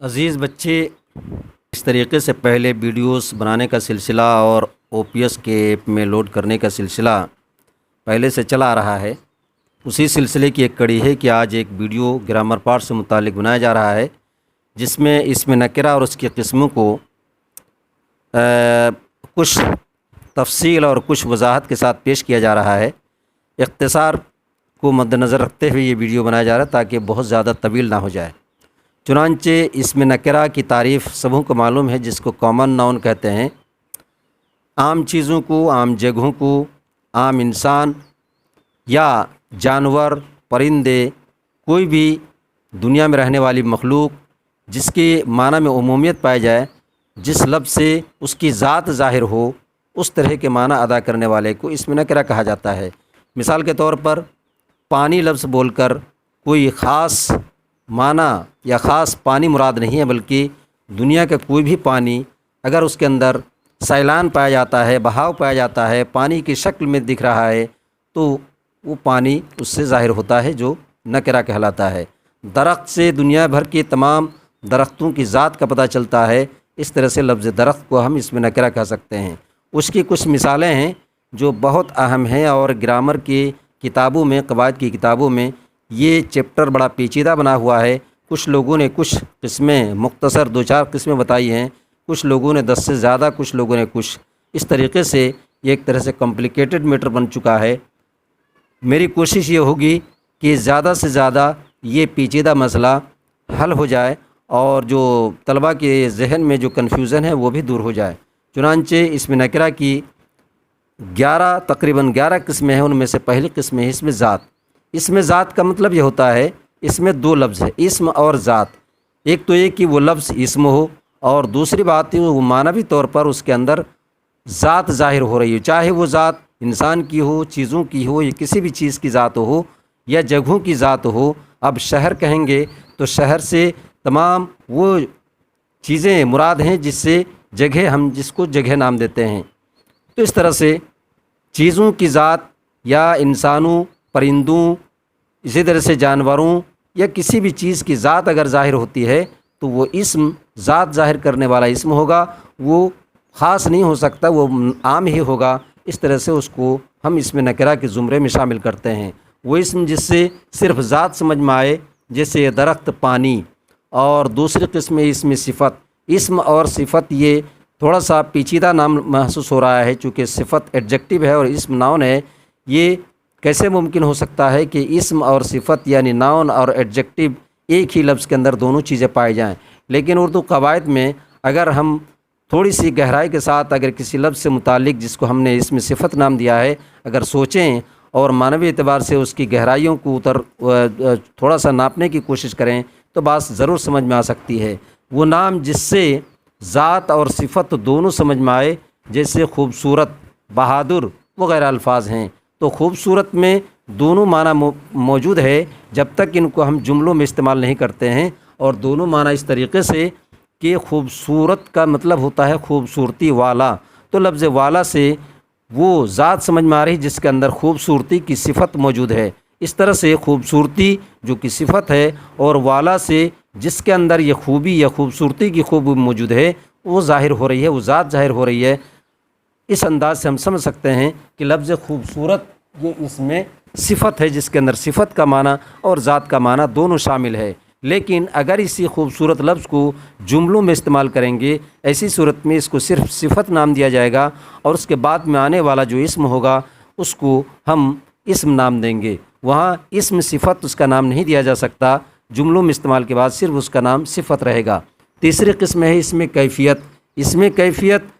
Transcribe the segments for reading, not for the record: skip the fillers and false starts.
عزیز بچے، اس طریقے سے پہلے ویڈیوز بنانے کا سلسلہ اور او پی ایس کے ایپ میں لوڈ کرنے کا سلسلہ پہلے سے چلا آ رہا ہے۔ اسی سلسلے کی ایک کڑی ہے کہ آج ایک ویڈیو گرامر پارٹ سے متعلق بنایا جا رہا ہے، جس میں اسم نکرہ اور اس کی قسموں کو کچھ تفصیل اور کچھ وضاحت کے ساتھ پیش کیا جا رہا ہے۔ اختصار کو مد نظر رکھتے ہوئے یہ ویڈیو بنایا جا رہا ہے تاکہ بہت زیادہ طویل نہ ہو جائے۔ چنانچہ اسم نکرہ کی تعریف سبوں کو معلوم ہے، جس کو کامن ناؤن کہتے ہیں۔ عام چیزوں کو، عام جگہوں کو، عام انسان یا جانور، پرندے، کوئی بھی دنیا میں رہنے والی مخلوق جس کے معنی میں عمومیت پائی جائے، جس لفظ سے اس کی ذات ظاہر ہو، اس طرح کے معنی ادا کرنے والے کو اسم نکرہ کہا جاتا ہے۔ مثال کے طور پر پانی لفظ بول کر کوئی خاص معنی یا خاص پانی مراد نہیں ہے، بلکہ دنیا کا کوئی بھی پانی اگر اس کے اندر سیلان پایا جاتا ہے، بہاؤ پایا جاتا ہے، پانی کی شکل میں دکھ رہا ہے، تو وہ پانی اس سے ظاہر ہوتا ہے، جو نکرہ کہلاتا ہے۔ درخت سے دنیا بھر کے تمام درختوں کی ذات کا پتہ چلتا ہے، اس طرح سے لفظ درخت کو ہم اسم نکرہ کہہ سکتے ہیں۔ اس کی کچھ مثالیں ہیں جو بہت اہم ہیں، اور گرامر کی کتابوں میں، قواعد کی کتابوں میں یہ چیپٹر بڑا پیچیدہ بنا ہوا ہے۔ کچھ لوگوں نے کچھ قسمیں مختصر 2-4 قسمیں بتائی ہیں، کچھ لوگوں نے 10 سے زیادہ، کچھ لوگوں نے کچھ۔ اس طریقے سے یہ ایک طرح سے کمپلیکیٹڈ میٹر بن چکا ہے۔ میری کوشش یہ ہوگی کہ زیادہ سے زیادہ یہ پیچیدہ مسئلہ حل ہو جائے، اور جو طلباء کے ذہن میں جو کنفیوژن ہے وہ بھی دور ہو جائے۔ چنانچہ اسم نکرہ کی تقریباً 11 قسمیں ہیں۔ ان میں سے پہلی قسم ہے اسم ذات۔ اسم ذات کا مطلب یہ ہوتا ہے، اس میں 2 لفظ ہے، اسم اور ذات۔ ایک تو یہ کہ وہ لفظ اسم ہو، اور دوسری بات وہ معنوی طور پر اس کے اندر ذات ظاہر ہو رہی ہے، چاہے وہ ذات انسان کی ہو، چیزوں کی ہو، یا کسی بھی چیز کی ذات ہو، یا جگہوں کی ذات ہو۔ اب شہر کہیں گے تو شہر سے تمام وہ چیزیں مراد ہیں جس سے جگہ، ہم جس کو جگہ نام دیتے ہیں۔ تو اس طرح سے چیزوں کی ذات یا انسانوں، پرندوں، اسی طرح سے جانوروں یا کسی بھی چیز کی ذات اگر ظاہر ہوتی ہے تو وہ اسم ذات ظاہر کرنے والا اسم ہوگا، وہ خاص نہیں ہو سکتا، وہ عام ہی ہوگا۔ اس طرح سے اس کو ہم اسم نکرہ کے زمرے میں شامل کرتے ہیں۔ وہ اسم جس سے صرف ذات سمجھ میں آئے، جیسے درخت، پانی۔ اور دوسری قسم اسم صفت۔ اسم اور صفت یہ تھوڑا سا پیچیدہ نام محسوس ہو رہا ہے، چونکہ صفت ایڈجیکٹو ہے اور اسم ناؤن ہے۔ یہ کیسے ممکن ہو سکتا ہے کہ اسم اور صفت یعنی ناؤن اور ایڈجیکٹو ایک ہی لفظ کے اندر دونوں چیزیں پائی جائیں؟ لیکن اردو قواعد میں اگر ہم تھوڑی سی گہرائی کے ساتھ اگر کسی لفظ سے متعلق، جس کو ہم نے اسم صفت نام دیا ہے، اگر سوچیں اور معنوی اعتبار سے اس کی گہرائیوں کو تھوڑا سا ناپنے کی کوشش کریں تو بات ضرور سمجھ میں آ سکتی ہے۔ وہ نام جس سے ذات اور صفت دونوں سمجھ میں آئے، جیسے خوبصورت، بہادر وغیرہ الفاظ ہیں، تو خوبصورت میں دونوں معنی موجود ہے جب تک ان کو ہم جملوں میں استعمال نہیں کرتے ہیں، اور دونوں معنی اس طریقے سے کہ خوبصورت کا مطلب ہوتا ہے خوبصورتی والا، تو لفظ والا سے وہ ذات سمجھ میں آ رہی جس کے اندر خوبصورتی کی صفت موجود ہے۔ اس طرح سے خوبصورتی جو کہ صفت ہے، اور والا سے جس کے اندر یہ خوبی یا خوبصورتی کی خوبی موجود ہے، وہ ظاہر ہو رہی ہے، وہ ذات ظاہر ہو رہی ہے۔ اس انداز سے ہم سمجھ سکتے ہیں کہ لفظ خوبصورت یہ اس میں صفت ہے، جس کے اندر صفت کا معنی اور ذات کا معنی دونوں شامل ہے۔ لیکن اگر اسی خوبصورت لفظ کو جملوں میں استعمال کریں گے، ایسی صورت میں اس کو صرف صفت نام دیا جائے گا، اور اس کے بعد میں آنے والا جو اسم ہوگا اس کو ہم اسم نام دیں گے۔ وہاں اسم صفت اس کا نام نہیں دیا جا سکتا، جملوں میں استعمال کے بعد صرف اس کا نام صفت رہے گا۔ تیسری قسم ہے اسم کیفیت۔ اسم کیفیت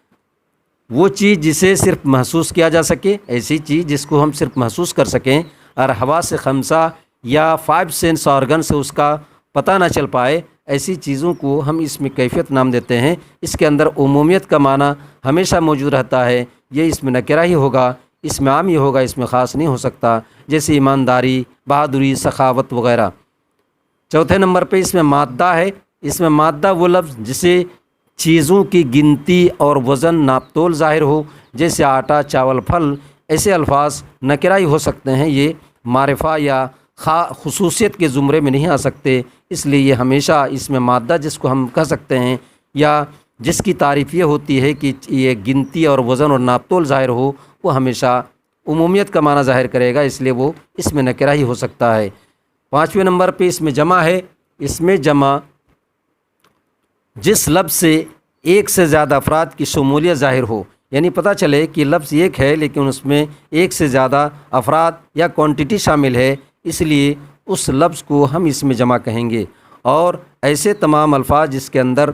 وہ چیز جسے صرف محسوس کیا جا سکے، ایسی چیز جس کو ہم صرف محسوس کر سکیں، اور حواس خمسہ یا 5 سینس آرگن سے اس کا پتہ نہ چل پائے، ایسی چیزوں کو ہم اسم کیفیت نام دیتے ہیں۔ اس کے اندر عمومیت کا معنی ہمیشہ موجود رہتا ہے، یہ اسم نکرہ ہی ہوگا، اسم عام ہی ہوگا، اس میں خاص نہیں ہو سکتا، جیسے ایمانداری، بہادری، سخاوت وغیرہ۔ چوتھے نمبر پہ اس میں مادہ ہے۔ اس میں مادہ وہ لفظ جسے چیزوں کی گنتی اور وزن ناپ تول ظاہر ہو، جیسے آٹا، چاول، پھل، ایسے الفاظ نکرہ ہی ہو سکتے ہیں۔ یہ معرفہ یا خصوصیت کے زمرے میں نہیں آ سکتے، اس لیے یہ ہمیشہ اس میں مادہ جس کو ہم کہہ سکتے ہیں یا جس کی تعریف یہ ہوتی ہے کہ یہ گنتی اور وزن اور ناپ تول ظاہر ہو، وہ ہمیشہ عمومیت کا معنی ظاہر کرے گا، اس لیے وہ اس میں نکرہ ہی ہو سکتا ہے۔ 5ویں نمبر پہ اس میں جمع ہے۔ اس میں جمع جس لفظ سے ایک سے زیادہ افراد کی شمولیت ظاہر ہو، یعنی پتہ چلے کہ لفظ ایک ہے لیکن اس میں ایک سے زیادہ افراد یا کوانٹٹی شامل ہے، اس لیے اس لفظ کو ہم اس میں جمع کہیں گے۔ اور ایسے تمام الفاظ جس کے اندر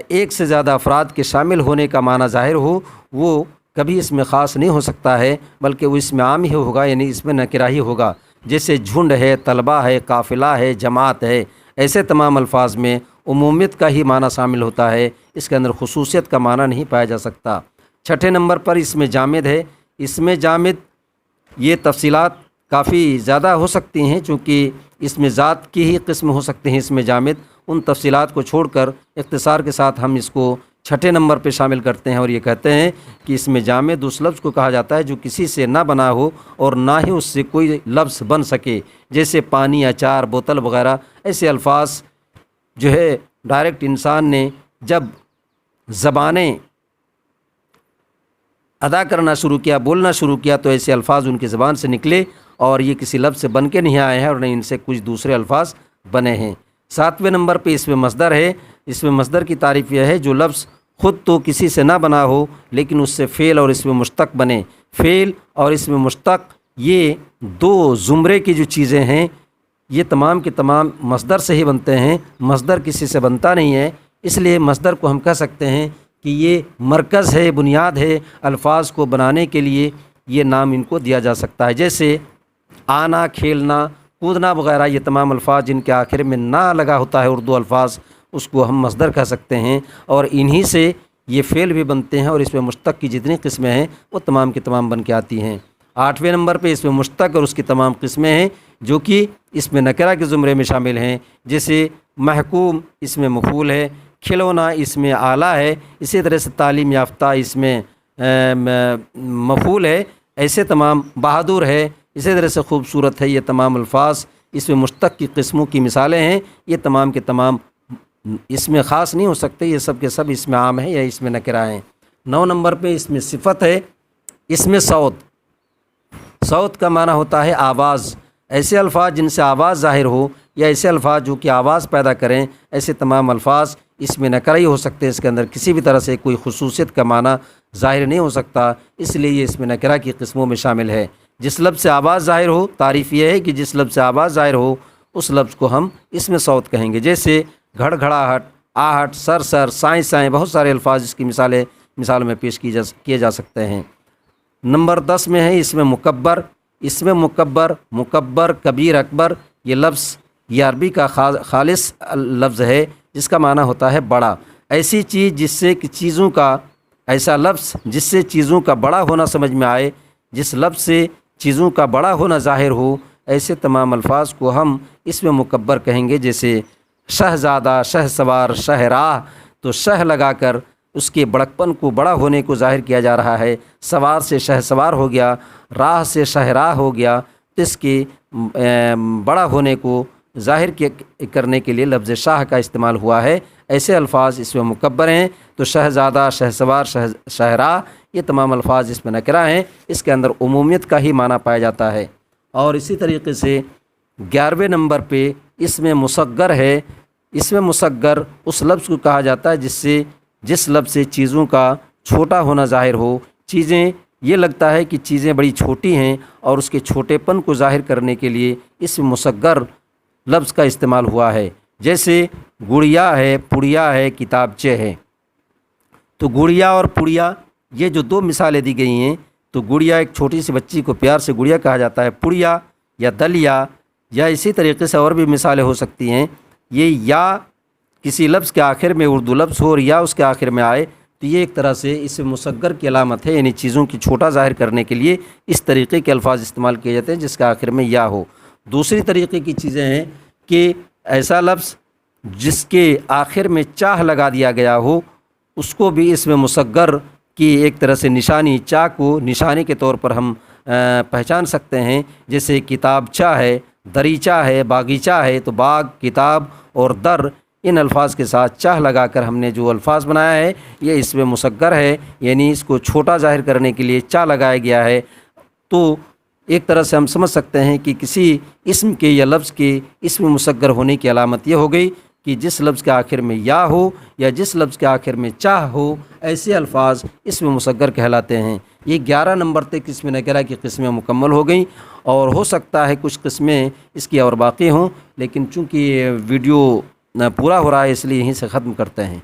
ایک سے زیادہ افراد کے شامل ہونے کا معنی ظاہر ہو، وہ کبھی اس میں خاص نہیں ہو سکتا ہے، بلکہ وہ اس میں عام ہی ہوگا، یعنی اس میں نکرہ ہی ہوگا۔ جیسے جھنڈ ہے، طلبہ ہے، قافلہ ہے، جماعت ہے، ایسے تمام الفاظ میں عمومیت کا ہی معنی شامل ہوتا ہے، اس کے اندر خصوصیت کا معنی نہیں پایا جا سکتا۔ 6 نمبر پر اس میں جامد ہے۔ اس میں جامد یہ تفصیلات کافی زیادہ ہو سکتی ہیں، چونکہ اس میں ذات کی ہی قسم ہو سکتے ہیں اس میں جامد۔ ان تفصیلات کو چھوڑ کر اختصار کے ساتھ ہم اس کو 6 نمبر پہ شامل کرتے ہیں اور یہ کہتے ہیں کہ اس میں جامد اس لفظ کو کہا جاتا ہے جو کسی سے نہ بنا ہو اور نہ ہی اس سے کوئی لفظ بن سکے، جیسے پانی، اچار، بوتل وغیرہ۔ ایسے الفاظ جو ہے ڈائریکٹ انسان نے جب زبانیں ادا کرنا شروع کیا، بولنا شروع کیا، تو ایسے الفاظ ان کی زبان سے نکلے اور یہ کسی لفظ سے بن کے نہیں آئے ہیں اور نہ ان سے کچھ دوسرے الفاظ بنے ہیں۔ 7ویں نمبر پہ اس میں مصدر ہے۔ اس میں مصدر کی تعریف یہ ہے جو لفظ خود تو کسی سے نہ بنا ہو لیکن اس سے فعل اور اس میں مشتق بنے۔ فعل اور اس میں مشتق یہ دو زمرے کی جو چیزیں ہیں یہ تمام کے تمام مصدر سے ہی بنتے ہیں، مصدر کسی سے بنتا نہیں ہے، اس لیے مصدر کو ہم کہہ سکتے ہیں کہ یہ مرکز ہے، بنیاد ہے الفاظ کو بنانے کے لیے، یہ نام ان کو دیا جا سکتا ہے۔ جیسے آنا، کھیلنا، کودنا وغیرہ، یہ تمام الفاظ جن کے آخر میں نہ لگا ہوتا ہے اردو الفاظ، اس کو ہم مصدر کہہ سکتے ہیں، اور انہی سے یہ فعل بھی بنتے ہیں اور اس میں مشتق کی جتنی قسمیں ہیں وہ تمام کی تمام بن کے آتی ہیں۔ 8ویں نمبر پہ اس میں مشتق اور اس کی تمام قسمیں ہیں جو کہ اس میں نکرہ کے زمرے میں شامل ہیں، جیسے محکوم اس میں مفعول ہے، کھلونا اس میں آلہ ہے، اسی طرح سے تعلیم یافتہ اس میں مفعول ہے، ایسے تمام بہادر ہے، اسی طرح سے خوبصورت ہے، یہ تمام الفاظ اس میں مشتق کی قسموں کی مثالیں ہیں، یہ تمام کے تمام اس میں خاص نہیں ہو سکتے، یہ سب کے سب اس میں عام ہیں یا اس میں نکرہ ہیں۔ 9 نمبر پہ اس میں صفت ہے۔ اس میں صوت، صوت کا معنی ہوتا ہے آواز، ایسے الفاظ جن سے آواز ظاہر ہو یا ایسے الفاظ جو کہ آواز پیدا کریں، ایسے تمام الفاظ اس میں نکرہ ہی ہو سکتے ہیں، اس کے اندر کسی بھی طرح سے کوئی خصوصیت کا معنی ظاہر نہیں ہو سکتا، اس لیے یہ اس میں نکرہ کی قسموں میں شامل ہے۔ جس لفظ سے آواز ظاہر ہو، تعریف یہ ہے کہ جس لفظ سے آواز ظاہر ہو اس لفظ کو ہم اس میں صوت کہیں گے، جیسے گھڑ گھڑاہٹ، آہٹ، سر سر، سائیں سائیں، بہت سارے الفاظ اس کی مثالوں میں پیش کیے جا سکتے ہیں۔ نمبر 10 میں ہے اس میں مکبر۔ اس میں مکبر، کبیر، اکبر، یہ لفظ یہ عربی کا خالص لفظ ہے جس کا معنی ہوتا ہے بڑا۔ ایسی چیز جس سے کہ چیزوں کا، ایسا لفظ جس سے چیزوں کا بڑا ہونا سمجھ میں آئے، جس لفظ سے چیزوں کا بڑا ہونا ظاہر ہو، ایسے تمام الفاظ کو ہم اس میں مکبر کہیں گے، جیسے شہزادہ، شہ سوار، شہراہ، تو شہ لگا کر اس کے بڑکپن کو، بڑا ہونے کو ظاہر کیا جا رہا ہے۔ سوار سے شہ سوار ہو گیا، راہ سے شہراہ ہو گیا، تو اس کے بڑا ہونے کو ظاہر کرنے کے لیے لفظ شاہ کا استعمال ہوا ہے۔ ایسے الفاظ اس میں مکبر ہیں، تو شہزادہ، شہ سوار، شہراہ، یہ تمام الفاظ اس میں نکرہ ہیں، اس کے اندر عمومیت کا ہی معنی پایا جاتا ہے۔ اور اسی طریقے سے 11ویں نمبر پہ اس میں مصغر ہے۔ اس میں مصغر اس لفظ کو کہا جاتا ہے جس لفظ سے چیزوں کا چھوٹا ہونا ظاہر ہو، چیزیں یہ لگتا ہے کہ چیزیں بڑی چھوٹی ہیں اور اس کے چھوٹے پن کو ظاہر کرنے کے لیے اس مصغر لفظ کا استعمال ہوا ہے، جیسے گڑیا ہے، پڑیا ہے، کتابچے ہے۔ تو گڑیا اور پڑیا یہ جو دو مثالیں دی گئی ہیں، تو گڑیا ایک چھوٹی سی بچی کو پیار سے گڑیا کہا جاتا ہے، پڑیا یا دلیا، یا اسی طریقے سے اور بھی مثالیں ہو سکتی ہیں۔ یہ یا کسی لفظ کے آخر میں اردو لفظ ہو اور یا اس کے آخر میں آئے تو یہ ایک طرح سے اس مصغر کی علامت ہے، یعنی چیزوں کی چھوٹا ظاہر کرنے کے لیے اس طریقے کے الفاظ استعمال کیے جاتے ہیں جس کے آخر میں یا ہو۔ دوسری طریقے کی چیزیں ہیں کہ ایسا لفظ جس کے آخر میں چاہ لگا دیا گیا ہو، اس کو بھی اس میں مصغر کی ایک طرح سے نشانی، چاہ کو نشانی کے طور پر ہم پہچان سکتے ہیں، جیسے کتابچہ ہے، دریچہ ہے، باغیچہ ہے، تو باغ، کتاب اور در، ان الفاظ کے ساتھ چاہ لگا کر ہم نے جو الفاظ بنایا ہے یہ اسم مصغر ہے، یعنی اس کو چھوٹا ظاہر کرنے کے لیے چاہ لگایا گیا ہے۔ تو ایک طرح سے ہم سمجھ سکتے ہیں کہ کسی اسم کے یا لفظ کے اسم مصغر ہونے کی علامت یہ ہو گئی کہ جس لفظ کے آخر میں یا ہو یا جس لفظ کے آخر میں چاہ ہو، ایسے الفاظ اسم مصغر کہلاتے ہیں۔ یہ 11 نمبر تک اسم نکرہ کی قسمیں مکمل ہو گئیں، اور ہو سکتا ہے کچھ قسمیں اس کی اور باقی ہوں، لیکن چونکہ یہ ویڈیو پورا ہو رہا ہے اس لیے یہیں سے ختم کرتے ہیں۔